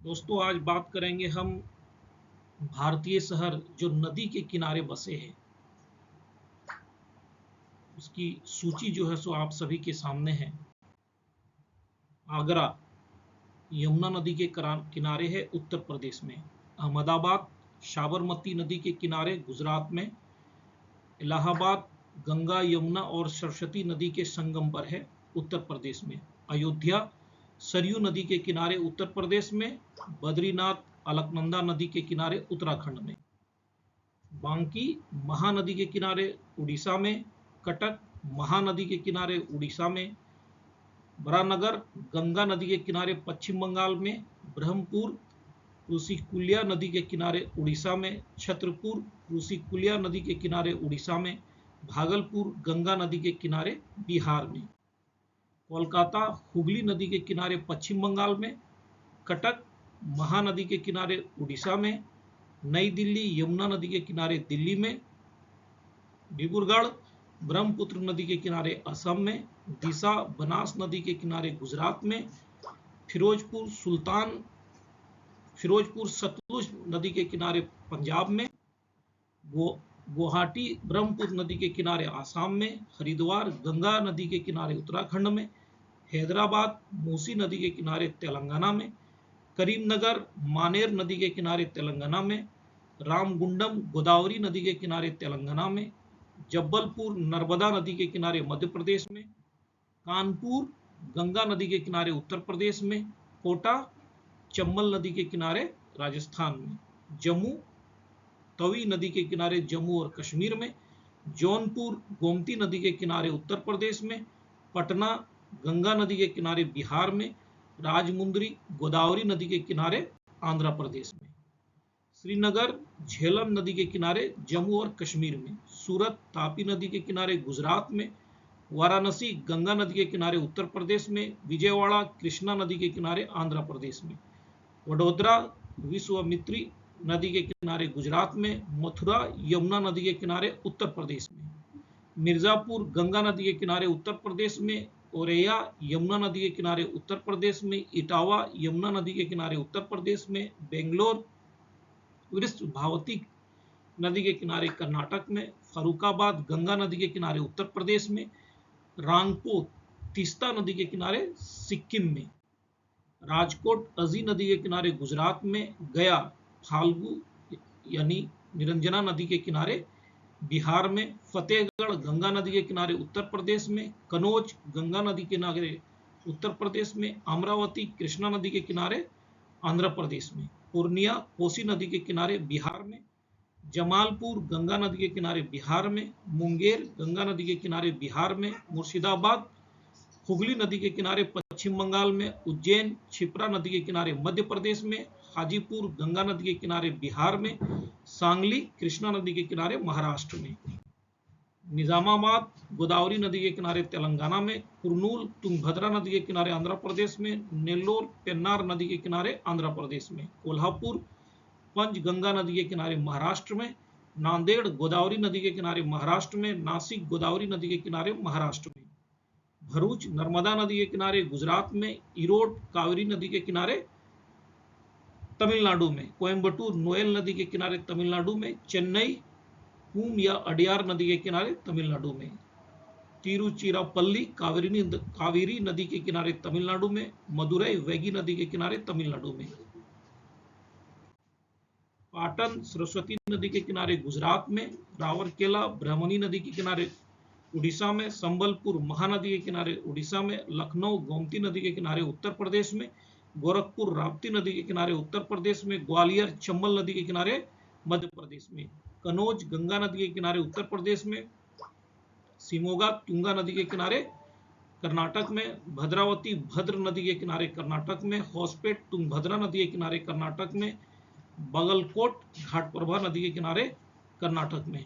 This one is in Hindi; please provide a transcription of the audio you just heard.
दोस्तों आज बात करेंगे हम भारतीय शहर जो नदी के किनारे बसे हैं उसकी सूची जो है सो आप सभी के सामने है। आगरा यमुना नदी के किनारे है उत्तर प्रदेश में। अहमदाबाद साबरमती नदी के किनारे गुजरात में। इलाहाबाद गंगा यमुना और सरस्वती नदी के संगम पर है उत्तर प्रदेश में। अयोध्या सरयू नदी के किनारे उत्तर प्रदेश में। बद्रीनाथ अलकनंदा नदी के किनारे उत्तराखंड में। बांकी महानदी के किनारे उड़ीसा में। कटक महानदी के किनारे उड़ीसा में। बरानगर गंगा नदी के किनारे पश्चिम बंगाल में। ब्रह्मपुर रुषिकुल्या नदी के किनारे उड़ीसा में। छतरपुर रुषिकुल्या नदी के किनारे उड़ीसा में। भागलपुर गंगा नदी के किनारे बिहार में। कोलकाता हुगली नदी के किनारे पश्चिम बंगाल में। कटक महानदी के किनारे उड़ीसा में। नई दिल्ली यमुना नदी के किनारे दिल्ली में। डिब्रूगढ़ ब्रह्मपुत्र नदी के किनारे असम में। दिशा बनास नदी के किनारे गुजरात में। फिरोजपुर सतलुज नदी के किनारे पंजाब में। गुवाहाटी ब्रह्मपुत्र नदी के किनारे आसाम में। हरिद्वार गंगा नदी के किनारे उत्तराखंड में। हैदराबाद मूसी नदी के किनारे तेलंगाना में। करीमनगर मानेर नदी के किनारे तेलंगाना में। रामगुंडम गोदावरी नदी के किनारे तेलंगाना में। जब्बलपुर नर्मदा नदी के किनारे मध्य प्रदेश में। कानपुर गंगा नदी के किनारे उत्तर प्रदेश में। कोटा चंबल नदी के किनारे राजस्थान में। जम्मू तवी नदी के किनारे जम्मू और कश्मीर में। जौनपुर गोमती नदी के किनारे उत्तर प्रदेश में। पटना गंगा नदी के किनारे बिहार में। राजमुंदरी गोदावरी नदी के किनारे आंध्र प्रदेश में। श्रीनगर झेलम नदी के किनारे जम्मू और कश्मीर में। सूरत तापी नदी के किनारे गुजरात में। वाराणसी गंगा नदी के किनारे उत्तर प्रदेश में। विजयवाड़ा कृष्णा नदी के किनारे आंध्र प्रदेश में। वडोदरा विश्वामित्री नदी के किनारे गुजरात में। मथुरा यमुना नदी के किनारे उत्तर प्रदेश में। मिर्जापुर गंगा नदी के किनारे उत्तर प्रदेश में। औरैया यमुना नदी के किनारे उत्तर प्रदेश में। इटावा यमुना नदी के किनारे उत्तर प्रदेश में। बेंगलोर वृषभावती नदी के किनारे कर्नाटक में। फरुखाबाद गंगा नदी के किनारे उत्तर प्रदेश में। रांगपुर तीस्ता नदी के किनारे सिक्किम में। राजकोट अजी नदी के किनारे गुजरात में। गया फाल्गु यानी निरंजना नदी के किनारे बिहार में। फतेहगढ़ गंगा नदी के किनारे उत्तर प्रदेश में। कनौज गंगा नदी के किनारे उत्तर प्रदेश में। अमरावती कृष्णा नदी के किनारे आंध्र प्रदेश में। पूर्णिया कोसी नदी के किनारे बिहार में। जमालपुर गंगा नदी के किनारे बिहार में। मुंगेर गंगा नदी के किनारे बिहार में। मुर्शिदाबाद हुगली नदी के किनारे पश्चिम बंगाल में। उज्जैन क्षिप्रा नदी के किनारे मध्य प्रदेश में। हाजीपुर गंगा नदी के किनारे बिहार में। सांगली कृष्णा नदी के किनारे महाराष्ट्र में। निजामाबाद गोदावरी नदी के किनारे तेलंगाना में। कुर्नूल तुंगभद्रा नदी के किनारे आंध्र प्रदेश में। नेल्लोर पेन्नार नदी के किनारे आंध्र प्रदेश में। कोल्हापुर पंचगंगा नदी के किनारे महाराष्ट्र में। नांदेड़ गोदावरी नदी के किनारे महाराष्ट्र में। नासिक गोदावरी नदी के किनारे महाराष्ट्र में। भरूच नर्मदा नदी के किनारे गुजरात में। इरोड कावेरी नदी के किनारे तमिलनाडु में। कोयम्बटूर नोएल नदी के किनारे तमिलनाडु में। चेन्नई कूम या अडियार नदी के किनारे तमिलनाडु में। तिरुचिरापल्ली कावेरी नदी के किनारे तमिलनाडु में। मदुरई वैगी नदी के किनारे तमिलनाडु में। पाटन सरस्वती नदी के किनारे गुजरात में। रावरकेला ब्राह्मणी नदी के किनारे उड़ीसा में। संबलपुर महानदी के किनारे उड़ीसा में। लखनऊ गोमती नदी के किनारे उत्तर प्रदेश में। गोरखपुर राप्ती नदी के किनारे उत्तर प्रदेश में। ग्वालियर चंबल नदी के किनारे मध्य प्रदेश में। कनौज गंगा नदी के किनारे उत्तर प्रदेश में। शिमोगा तुंगा नदी के किनारे कर्नाटक में। भद्रावती भद्र नदी के किनारे कर्नाटक में। होसपेट तुंगभद्रा नदी के किनारे कर्नाटक में। बागलकोट घाटप्रभा नदी के किनारे कर्नाटक में।